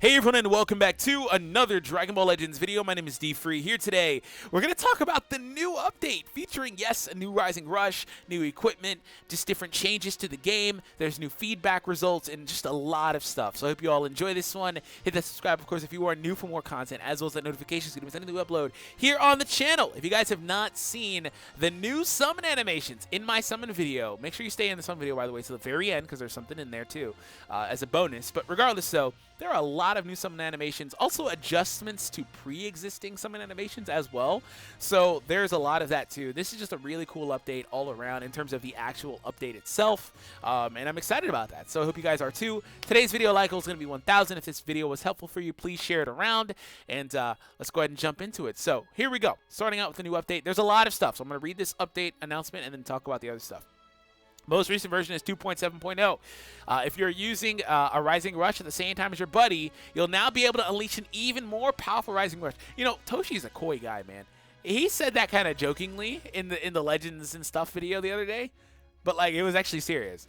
Hey everyone, and welcome back to another Dragon Ball Legends video. My name is D-Free. Here today, we're going to talk about the new update featuring, yes, a new Rising Rush, new equipment, just different changes to the game. There's new feedback results, and just a lot of stuff. So I hope you all enjoy this one. Hit that subscribe, of course, if you are new for more content, as well as that notification so you don't miss any new upload here on the channel. If you guys have not seen the new summon animations in my summon video, make sure you stay in the summon video, by the way, to the very end, because there's something in there, too, as a bonus. But regardless, though, there are a lot of new summon animations, also adjustments to pre-existing summon animations as well. So there's a lot of that too. This is just a really cool update all around in terms of the actual update itself, and I'm excited about that. So I hope you guys are too. Today's video like goal is going to be 1,000. If this video was helpful for you, please share it around, and let's go ahead and jump into it. So here we go. Starting out with the new update. There's a lot of stuff, so I'm going to read this update announcement and then talk about the other stuff. Most recent version is 2.7.0. If you're using a Rising Rush at the same time as your buddy, you'll now be able to unleash an even more powerful Rising Rush. You know, Toshi's a coy guy, man. He said that kind of jokingly in the Legends and Stuff video the other day, but like it was actually serious.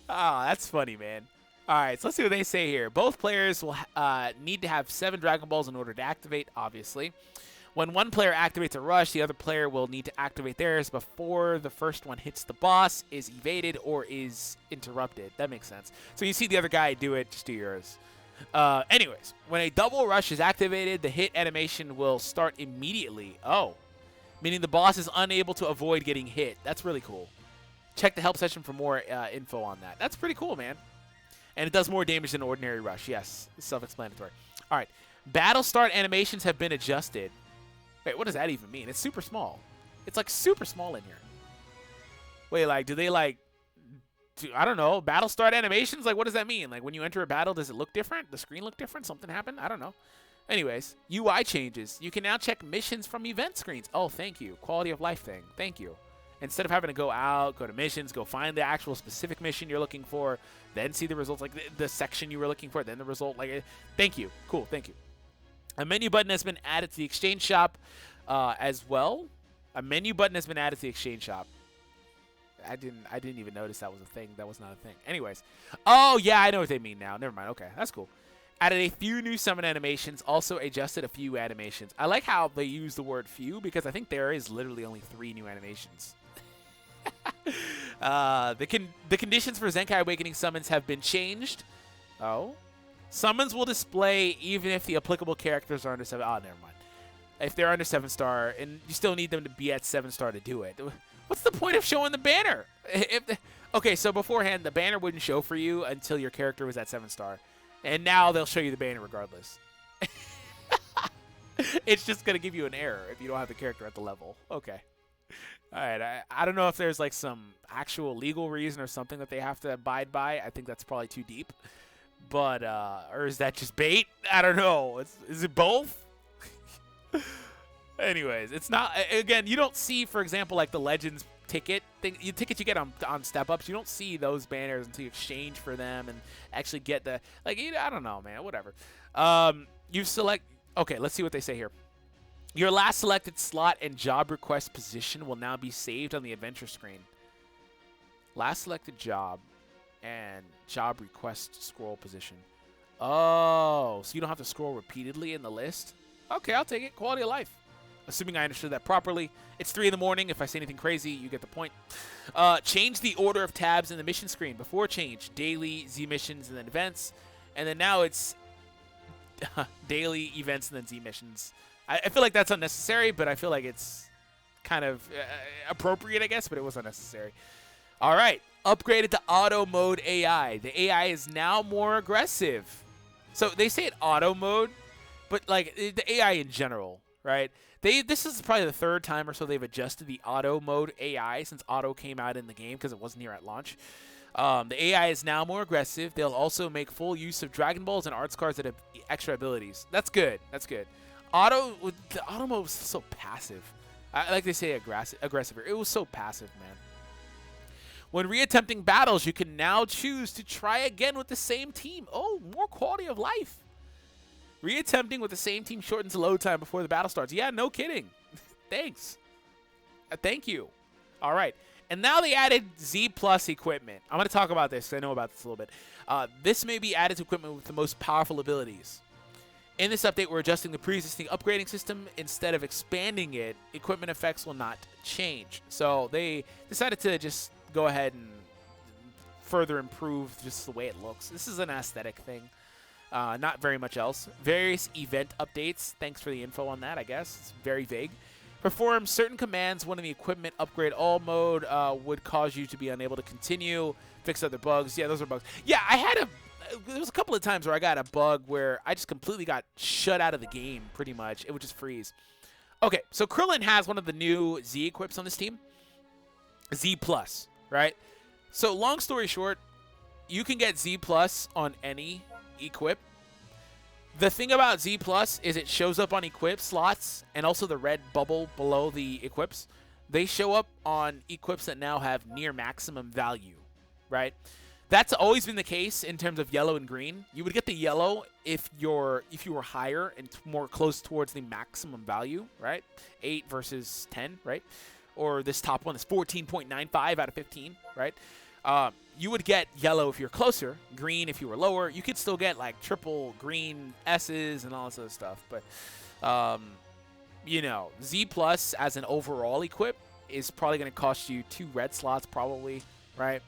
That's funny, man. All right, so let's see what they say here. Both players will need to have 7 Dragon Balls in order to activate, obviously. When one player activates a rush, the other player will need to activate theirs before the first one hits the boss, is evaded, or is interrupted. That makes sense. So you see the other guy do it, just do yours. Anyways, when a double rush is activated, the hit animation will start immediately. Oh, meaning the boss is unable to avoid getting hit. That's really cool. Check the help section for more info on that. That's pretty cool, man. And it does more damage than ordinary rush. Yes, self-explanatory. All right, battle start animations have been adjusted. Wait, what does that even mean? It's super small. It's like super small in here. Wait, like, do they like, I don't know, battle start animations? Like, what does that mean? Like, when you enter a battle, does it look different? The screen look different? Something happened? I don't know. Anyways, UI changes. You can now check missions from event screens. Oh, thank you. Quality of life thing. Thank you. Instead of having to go out, go to missions, go find the actual specific mission you're looking for, then see the results, like the section you were looking for, then the result. Like, thank you. Cool, thank you. A menu button has been added to the exchange shop as well. A menu button has been added to the exchange shop. I didn't even notice that was a thing. That was not a thing. Anyways. Oh, yeah, I know what they mean now. Never mind. Okay, that's cool. Added a few new summon animations. Also adjusted a few animations. I like how they use the word few because I think there is literally only 3 new animations. The conditions for Zenkai Awakening summons have been changed. Oh. Summons will display even if the applicable characters are under 7. Oh, never mind. If they're under 7-star, and you still need them to be at 7-star to do it. What's the point of showing the banner? Okay, so beforehand, the banner wouldn't show for you until your character was at 7-star. And now they'll show you the banner regardless. It's just going to give you an error if you don't have the character at the level. Okay. All right, I don't know if there's like some actual legal reason or something that they have to abide by. I think that's probably too deep. But, or is that just bait? I don't know. Is it both? Anyways, it's not, again, you don't see, for example, like the Legends ticket thing, tickets you get on step-ups, you don't see those banners until you exchange for them and actually get the, like, I don't know, man, whatever. You select, okay, let's see what they say here. Your last selected slot and job request position will now be saved on the adventure screen. Last selected job and job request scroll position. Oh, so you don't have to scroll repeatedly in the list? Okay, I'll take it. Quality of life. Assuming I understood that properly. It's 3 in the morning. If I say anything crazy, you get the point. Change the order of tabs in the mission screen. Before change, daily, Z missions, and then events. And then now it's daily, events, and then Z missions. I feel like that's unnecessary, but I feel like it's kind of appropriate, I guess, but it was unnecessary. All right. Upgraded to auto mode AI. The AI is now more aggressive. So they say it auto mode, but like the AI in general, right? This is probably the 3rd time or so they've adjusted the auto mode AI since auto came out in the game because it wasn't here at launch. The AI is now more aggressive. They'll also make full use of Dragon Balls and arts cards that have extra abilities. That's good. That's good. The auto mode was so passive. I like they say aggressive. It was so passive, man. When reattempting battles, you can now choose to try again with the same team. Oh, more quality of life. Reattempting with the same team shortens the load time before the battle starts. Yeah, no kidding. Thanks. Thank you. All right. And now they added Z Plus equipment. I'm going to talk about this because I know about this a little bit. This may be added to equipment with the most powerful abilities. In this update, we're adjusting the pre-existing upgrading system. Instead of expanding it, equipment effects will not change. So they decided to just go ahead and further improve just the way it looks. This is an aesthetic thing. Not very much else. Various event updates. Thanks for the info on that, I guess. It's very vague. Perform certain commands when in the equipment upgrade all mode would cause you to be unable to continue. Fix other bugs. Yeah, those are bugs. Yeah, there was a couple of times where I got a bug where I just completely got shut out of the game, pretty much. It would just freeze. Okay, so Krillin has one of the new Z equips on this team. Z+, right? So long story short, you can get Z+ on any equip. The thing about Z+ is it shows up on equip slots, and also the red bubble below the equips. They show up on equips that now have near maximum value, right? That's always been the case in terms of yellow and green. You would get the yellow if you were higher and more close towards the maximum value, right? 8 versus 10, right? Or this top one is 14.95 out of 15, right? You would get yellow if you're closer, green if you were lower. You could still get like triple green S's and all this other stuff. But, you know, Z+ as an overall equip is probably going to cost you 2 red slots probably, right?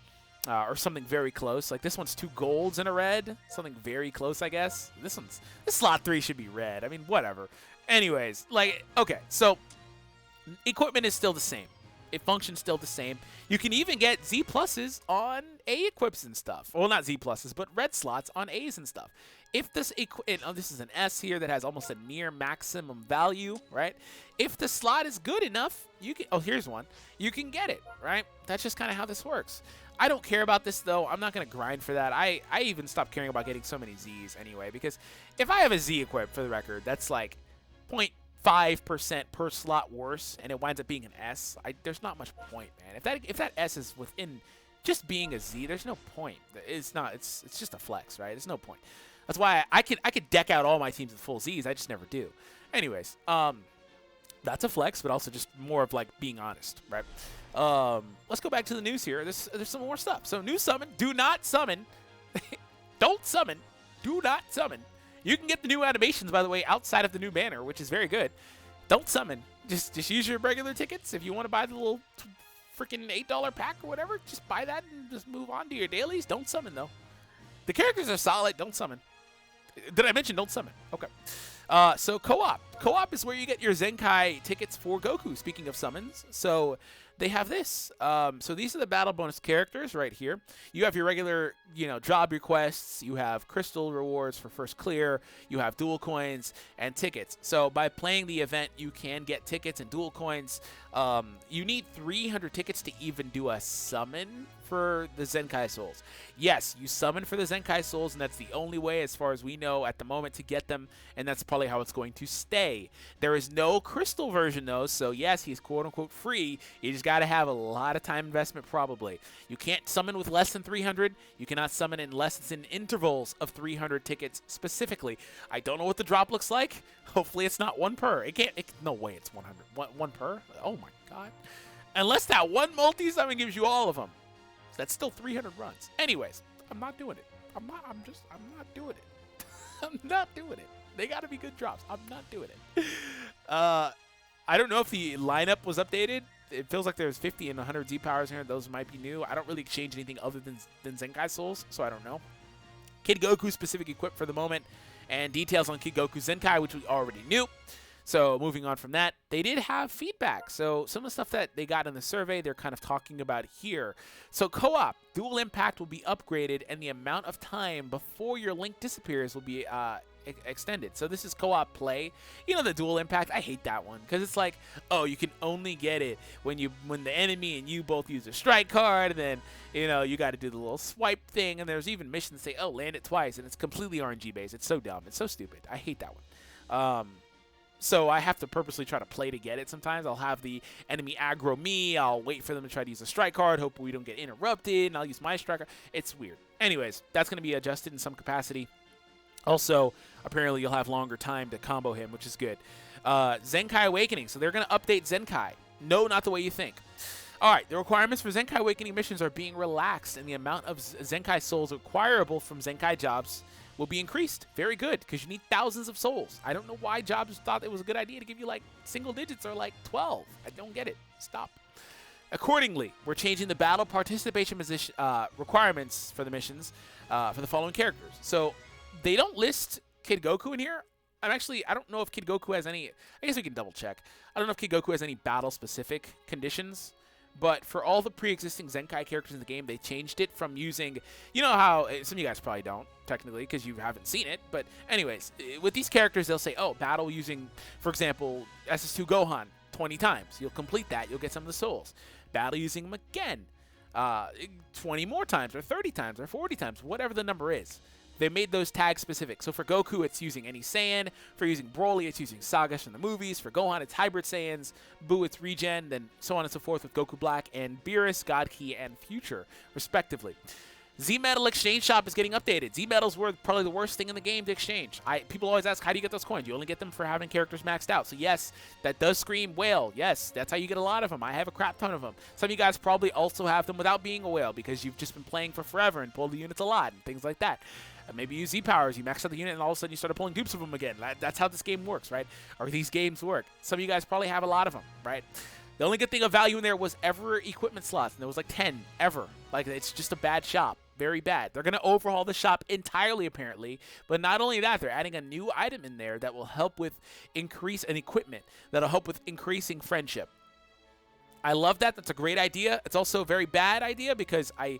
Or something very close. Like this one's 2 golds and a red. Something very close, I guess. This slot 3 should be red. I mean, whatever. Anyways, like, okay, so equipment is still the same. It functions still the same. You can even get Z+ on A equips and stuff. Well, not Z+, but red slots on A's and stuff. If this this is an S here that has almost a near maximum value, right? If the slot is good enough, you can. Oh, here's one. You can get it, right? That's just kind of how this works. I don't care about this though. I'm not gonna grind for that. I even stopped caring about getting so many Z's anyway, because if I have a Z equip, for the record, that's like 0.5% per slot worse, and it winds up being an S. There's not much point, man. If that S is within just being a Z, there's no point. It's not. It's just a flex, right? There's no point. That's why I could deck out all my teams with full Z's. I just never do. Anyways, that's a flex, but also just more of like being honest, right? Let's go back to the news here. There's some more stuff. So new summon. Do not summon. Don't summon. Do not summon. You can get the new animations, by the way, outside of the new banner, which is very good. Don't summon. Just use your regular tickets. If you want to buy the little freaking $8 pack or whatever, just buy that and just move on to your dailies. Don't summon, though. The characters are solid. Don't summon. Did I mention don't summon? Okay. So co-op. Co-op is where you get your ZENKAI tickets for Goku, speaking of summons. So they have this. So these are the battle bonus characters right here. You have your regular, job requests. You have crystal rewards for first clear. You have dual coins and tickets. So by playing the event, you can get tickets and dual coins. You need 300 tickets to even do a summon for the ZENKAI Souls. Yes, you summon for the ZENKAI Souls, and that's the only way, as far as we know at the moment, to get them, and that's probably how it's going to stay. There is no crystal version, though, so yes, he's quote-unquote free. You just got to have a lot of time investment, probably. You can't summon with less than 300. You cannot summon in less than intervals of 300 tickets specifically. I don't know what the drop looks like. Hopefully it's not 1 per. No way it's 100. 1 per? Oh, my God. Unless that one multi-summon gives you all of them. That's still 300 runs. Anyways, I'm not doing it. I'm not doing it. I'm not doing it. They got to be good drops. I'm not doing it. I don't know if the lineup was updated. It feels like there's 50 and 100 Z powers here. Those might be new. I don't really exchange anything other than ZENKAI Souls, so I don't know. Kid Goku specific equip for the moment, and details on Kid Goku ZENKAI, which we already knew. So moving on from that, they did have feedback. So some of the stuff that they got in the survey, they're kind of talking about here. So co-op, dual impact will be upgraded, and the amount of time before your link disappears will be extended. So this is co-op play. You know, the dual impact, I hate that one, because it's like, oh, you can only get it when the enemy and you both use a strike card, and then you got to do the little swipe thing, and there's even missions that say, oh, land it twice, and it's completely RNG based. It's so dumb. It's so stupid. I hate that one. So I have to purposely try to play to get it sometimes. I'll have the enemy aggro me. I'll wait for them to try to use a strike card. Hope we don't get interrupted. And I'll use my striker. It's weird. Anyways, that's going to be adjusted in some capacity. Also, apparently you'll have longer time to combo him, which is good. ZENKAI Awakening. So they're going to update ZENKAI. No, not the way you think. All right, the requirements for Zenkai Awakening missions are being relaxed, and the amount of Zenkai souls acquirable from Zenkai jobs will be increased. Very good, because you need thousands of souls. I don't know why jobs thought it was a good idea to give you like single digits or like 12. I don't get it. Stop. Accordingly, we're changing the battle participation position, requirements for the missions for the following characters. So they don't list Kid Goku in here. I don't know if Kid Goku has any. I guess we can double check. I don't know if Kid Goku has any battle-specific conditions. But for all the pre-existing Zenkai characters in the game, they changed it from using, you know how, some of you guys probably don't, technically, because you haven't seen it. But anyways, with these characters, they'll say, oh, battle using, for example, SS2 Gohan 20 times. You'll complete that. You'll get some of the souls. Battle using him again 20 more times, or 30 times, or 40 times, whatever the number is. They made those tags specific. So for Goku, it's using any Saiyan. For using Broly, it's using Sagas from the movies. For Gohan, it's Hybrid Saiyans. Buu, it's Regen. Then so on and so forth with Goku Black and Beerus, God Key, and Future, respectively. Z-Metal Exchange Shop is getting updated. Z-Metals were probably the worst thing in the game to exchange. People always ask, how do you get those coins? You only get them for having characters maxed out. So yes, that does scream whale. Yes, that's how you get a lot of them. I have a crap ton of them. Some of you guys probably also have them without being a whale because you've just been playing for forever and pulled the units a lot and things like that. Maybe you use Z-Powers, you max out the unit, and all of a sudden you started pulling dupes of them again. That's how this game works, right? Or these games work. Some of you guys probably have a lot of them, right? The only good thing of value in there was ever equipment slots, and there was like 10 ever. Like, it's just a bad shop. Very bad. They're going to overhaul the shop entirely, apparently. But not only that, they're adding a new item in there that will help with increase an equipment that'll help with increasing friendship. I love that. That's a great idea. It's also a very bad idea because I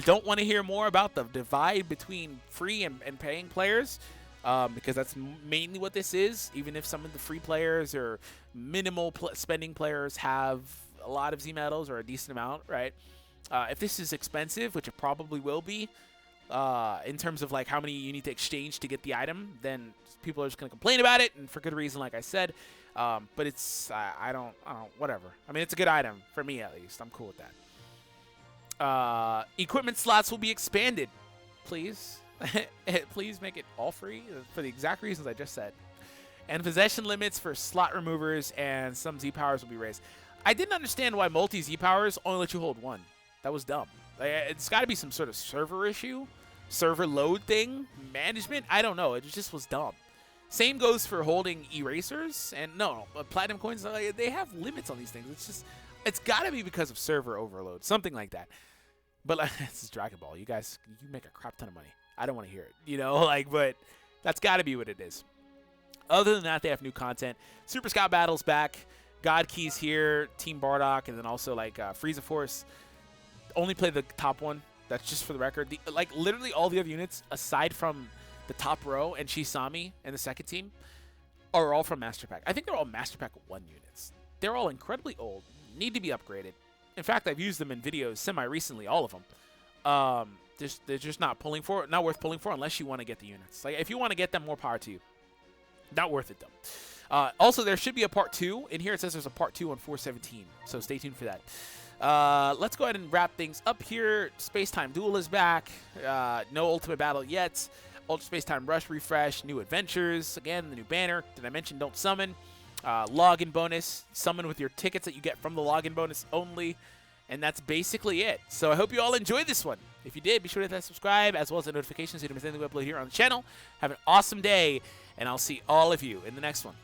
don't want to hear more about the divide between free and paying players because that's mainly what this is. Even if some of the free players or minimal spending players have a lot of Z-Metals or a decent amount, right? If this is expensive, which it probably will be, in terms of like how many you need to exchange to get the item, then people are just going to complain about it, and for good reason, like I said. But it's, I don't, whatever. I mean, it's a good item, for me at least. I'm cool with that. Equipment slots will be expanded. Please. Please make it all free for the exact reasons I just said. And possession limits for slot removers and some Z-Powers will be raised. I didn't understand why multi-Z-Powers only let you hold one. That was dumb. Like, it's got to be some sort of server issue, server load thing, management. I don't know. It just was dumb. Same goes for holding erasers and platinum coins. They have limits on these things. It's got to be because of server overload, something like that. But this is Dragon Ball. You guys, you make a crap ton of money. I don't want to hear it, but that's got to be what it is. Other than that, they have new content. Super Scout Battle's back. God Key's here. Team Bardock, and then also like Frieza Force. Only play the top one. That's just for the record. Literally all the other units, aside from the top row and Shisami and the second team, are all from Master Pack. I think they're all Master Pack 1 units. They're all incredibly old, need to be upgraded. In fact, I've used them in videos semi-recently, all of them. They're just not worth pulling for unless you want to get the units. Like, if you want to get them, more power to you. Not worth it, though. Also, there should be a part 2. In here, it says there's a part 2 on 417, so stay tuned for that. Let's go ahead and wrap things up here. Space-Time Duel is back. No Ultimate Battle yet. Ultra Space-Time Rush refresh. New adventures. Again, the new banner. Did I mention don't summon? Login bonus. Summon with your tickets that you get from the login bonus only. And that's basically it. So I hope you all enjoyed this one. If you did, be sure to hit that subscribe as well as the notifications so you don't miss anything we upload here on the channel. Have an awesome day, and I'll see all of you in the next one.